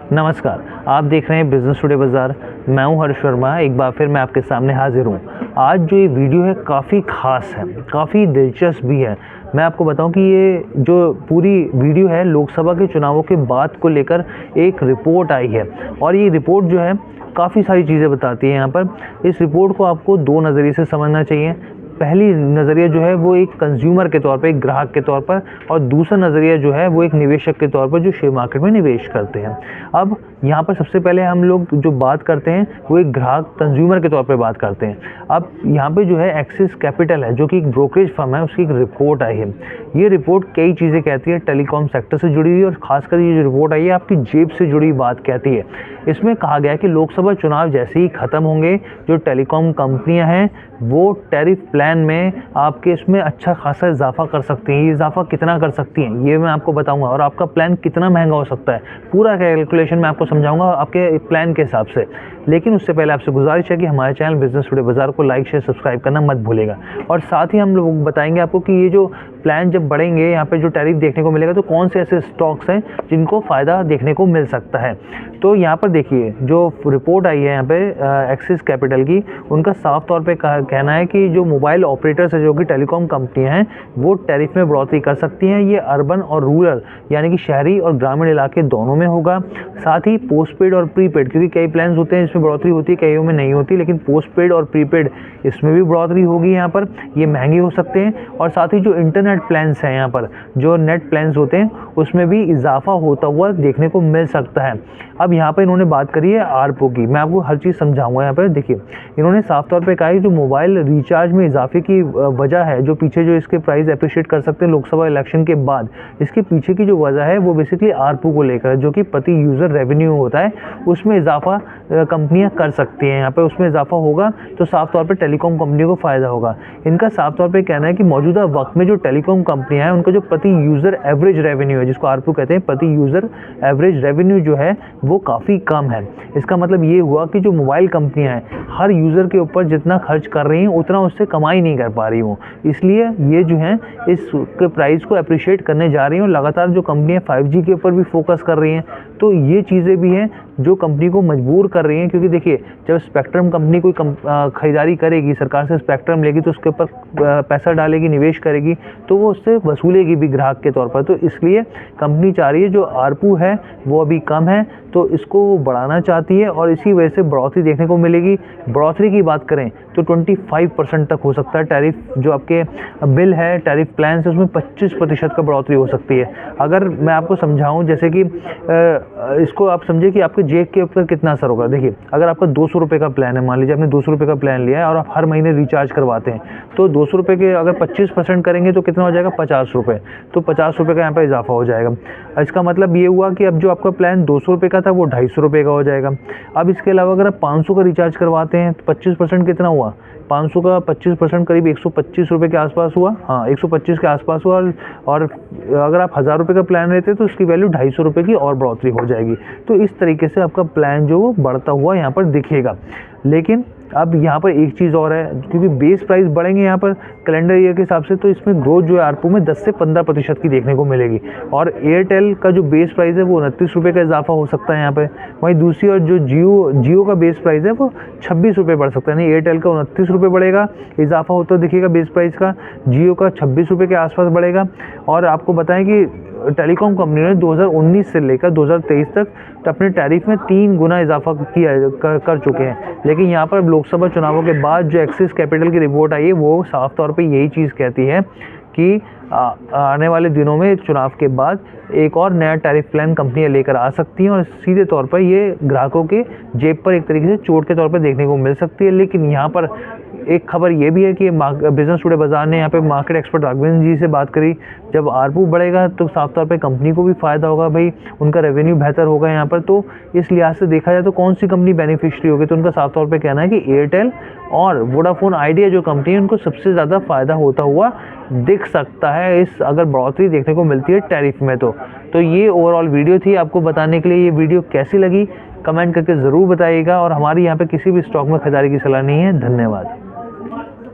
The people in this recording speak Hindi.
नमस्कार, आप देख रहे हैं बिज़नेस टुडे बाज़ार। मैं हूं हर्ष वर्मा। एक बार फिर मैं आपके सामने हाज़िर हूं। आज जो ये वीडियो है काफ़ी ख़ास है, काफ़ी दिलचस्प भी है। मैं आपको बताऊं कि ये जो पूरी वीडियो है लोकसभा के चुनावों के बाद को लेकर एक रिपोर्ट आई है और ये रिपोर्ट जो है काफ़ी सारी चीज़ें बताती है। यहाँ पर इस रिपोर्ट को आपको दो नज़रिए से समझना चाहिए। पहली नज़रिया जो है वो एक कंज्यूमर के तौर पे, एक ग्राहक के तौर पर, और दूसरा नज़रिया जो है वो एक निवेशक के तौर पर जो शेयर मार्केट में निवेश करते हैं। अब यहाँ पर सबसे पहले हम लोग जो बात करते हैं वो एक ग्राहक कंज्यूमर के तौर पे बात करते हैं। अब यहाँ पे जो है एक्सिस कैपिटल है जो कि एक ब्रोकरेज फर्म है, उसकी एक रिपोर्ट आई है। ये रिपोर्ट कई चीज़ें कहती है, टेलीकॉम सेक्टर से जुड़ी हुई, और ख़ासकर ये जो रिपोर्ट आई है आपकी जेब से जुड़ी बात कहती है। इसमें कहा गया है कि लोकसभा चुनाव जैसे ही ख़त्म होंगे जो टेलीकॉम कंपनियां हैं वो टैरिफ प्लान में आपके इसमें अच्छा खासा इजाफा कर सकती हैं। ये इजाफा कितना कर सकती हैं ये मैं आपको बताऊंगा, और आपका प्लान कितना महंगा हो सकता है पूरा कैलकुलेशन मैं आपको समझाऊंगा आपके प्लान के हिसाब से। लेकिन उससे पहले आपसे गुजारिश है कि हमारे चैनल बिजनेस टुडे बाजार को लाइक शेयर सब्सक्राइब करना मत भूलेगा। और साथ ही हम लोग बताएंगे आपको कि ये जो प्लान जब बढ़ेंगे यहाँ पे जो टैरिफ देखने को मिलेगा तो कौन से ऐसे स्टॉक्स हैं जिनको फ़ायदा देखने को मिल सकता है। तो यहाँ पर देखिए जो रिपोर्ट आई है यहाँ पे एक्सिस कैपिटल की, उनका साफ तौर पे कहना है कि जो मोबाइल ऑपरेटर्स है जो कि टेलीकॉम कंपनियां हैं वो टैरिफ में बढ़ोतरी कर सकती हैं। ये अर्बन और रूरल यानी कि शहरी और ग्रामीण इलाके दोनों में होगा। साथ ही पोस्टपेड और प्रीपेड, क्योंकि कई प्लान्स होते हैं इसमें बढ़ोतरी होती है, कईयों में नहीं होती, लेकिन पोस्टपेड और प्रीपेड इसमें भी बढ़ोतरी होगी। यहाँ पर ये महंगे हो सकते हैं। और साथ ही जो इंटरनेट प्लान्स हैं, यहाँ पर जो नेट प्लान्स होते हैं उसमें भी इजाफा होता हुआ देखने को मिल सकता है। अब यहाँ पर इन्होंने बात करी है आरपो की, मैं आपको हर चीज़ समझाऊंगा। यहाँ पर देखिए इन्होंने साफ तौर पे कहा है जो मोबाइल रिचार्ज में इजाफे की वजह है, जो पीछे जो इसके प्राइस अप्रिशिएट कर सकते हैं लोकसभा इलेक्शन के बाद, इसके पीछे की जो वजह है वो बेसिकली आरपो को लेकर, जो कि प्रति यूज़र रेवेन्यू होता है उसमें इजाफा कंपनियां कर सकती हैं। यहाँ पर उसमें इजाफा होगा तो साफ तौर पर टेलीकॉम कंपनियों को फ़ायदा होगा। इनका साफ तौर पर कहना है कि मौजूदा वक्त में जो टेलीकॉम कंपनियां हैं उनका जो प्रति यूज़र एवरेज रेवेन्यू है, जिसको आरपो कहते हैं, प्रति यूज़र एवरेज रेवेन्यू जो है वो काफ़ी कम है। इसका मतलब ये हुआ कि जो मोबाइल कंपनियां हैं हर यूज़र के ऊपर जितना खर्च कर रही हैं उतना उससे कमाई नहीं कर पा रही हूँ, इसलिए ये जो है इसके प्राइस को अप्रिशिएट करने जा रही हैं। और लगातार जो कंपनियां 5G के ऊपर भी फोकस कर रही हैं, तो ये चीज़ें भी हैं जो कंपनी को मजबूर कर रही हैं। क्योंकि देखिए जब स्पेक्ट्रम कंपनी कोई खरीदारी करेगी, सरकार से स्पेक्ट्रम लेगी तो उसके ऊपर पैसा डालेगी, निवेश करेगी, तो वो उससे वसूलेगी भी ग्राहक के तौर पर। तो इसलिए कंपनी चाह रही है जो आरपू है वो अभी कम है तो इसको वो बढ़ाना चाहती है, और इसी वजह से बढ़ोतरी देखने को मिलेगी। बढ़ोतरी की बात करें तो 25% तक हो सकता है। टैरिफ जो आपके बिल है, टैरिफ प्लान से, उसमें 25% का बढ़ोतरी हो सकती है। अगर मैं आपको समझाऊं, जैसे कि इसको आप समझे कि आपके जेब के ऊपर कितना असर होगा। देखिए अगर आपका 200 रुपये का प्लान है, मान लीजिए आपने 200 रुपये का प्लान लिया है और आप हर महीने रिचार्ज करवाते हैं, तो 200 रुपये के अगर 25% करेंगे तो कितना हो जाएगा, 50 रुपये। तो 50 रुपये का यहाँ पर इजाफा हो जाएगा। इसका मतलब ये हुआ कि अब जो आपका प्लान 200 रुपये का था वो 250 रुपये का हो जाएगा। अब इसके अलावा अगर आप 500 का रिचार्ज करवाते हैं तो 25% कितना हुआ, 500 का 25% करीब 125 रुपये के आसपास हुआ। हाँ, 125 के आसपास हुआ। और अगर आप 1000 रुपये का प्लान लेते हैं तो उसकी वैल्यू 250 रुपये की और बढ़ोतरी हो जाएगी। तो इस तरीके से आपका प्लान जो वो बढ़ता हुआ यहाँ पर दिखेगा। लेकिन अब यहाँ पर एक चीज़ और है, क्योंकि बेस प्राइस बढ़ेंगे यहाँ पर कैलेंडर ईयर के हिसाब से, तो इसमें ग्रोथ जो है आरपू में 10 से 15% की देखने को मिलेगी। और एयरटेल का जो बेस प्राइस है वो 29 रुपये का इजाफा हो सकता है यहाँ पे। वहीं दूसरी और जो जियो का बेस प्राइस है वो 26 रुपये बढ़ सकता है। यानी एयरटेल का 29 रुपये बढ़ेगा, इजाफा होता दिखेगा बेस प्राइस का। जियो का 26 रुपये के आसपास बढ़ेगा। और आपको बताएं कि टेलीकॉम कंपनी ने 2019 से लेकर 2023 तक अपने टैरिफ में 3 गुना इजाफा कर चुके हैं। लेकिन यहाँ पर लोकसभा चुनावों के बाद जो एक्सिस कैपिटल की रिपोर्ट आई है वो साफ तौर पे यही चीज़ कहती है कि आने वाले दिनों में चुनाव के बाद एक और नया टैरिफ प्लान कंपनियां लेकर आ सकती हैं, और सीधे तौर पर ये ग्राहकों के जेब पर एक तरीके से चोट के तौर पर देखने को मिल सकती है। लेकिन यहाँ पर एक खबर ये भी है कि बिजनेस टुडे बाजार ने यहाँ पे मार्केट एक्सपर्ट राघवेंद्र जी से बात करी, जब आरपू बढ़ेगा तो साफ तौर पे कंपनी को भी फ़ायदा होगा, भाई उनका रेवेन्यू बेहतर होगा यहाँ पर। तो इस लिहाज से देखा जाए तो कौन सी कंपनी बेनिफिशियरी होगी, तो उनका साफ तौर पे कहना है कि एयरटेल और वोडाफोन आइडिया जो कंपनी है उनको सबसे ज़्यादा फ़ायदा होता हुआ दिख सकता है इस अगर बढ़ोतरी देखने को मिलती है टैरिफ में। तो ये ओवरऑल वीडियो थी आपको बताने के लिए। ये वीडियो कैसी लगी कमेंट करके ज़रूर बताइएगा, और हमारी यहाँ पे किसी भी स्टॉक में खरीदारी की सलाह नहीं है। धन्यवाद।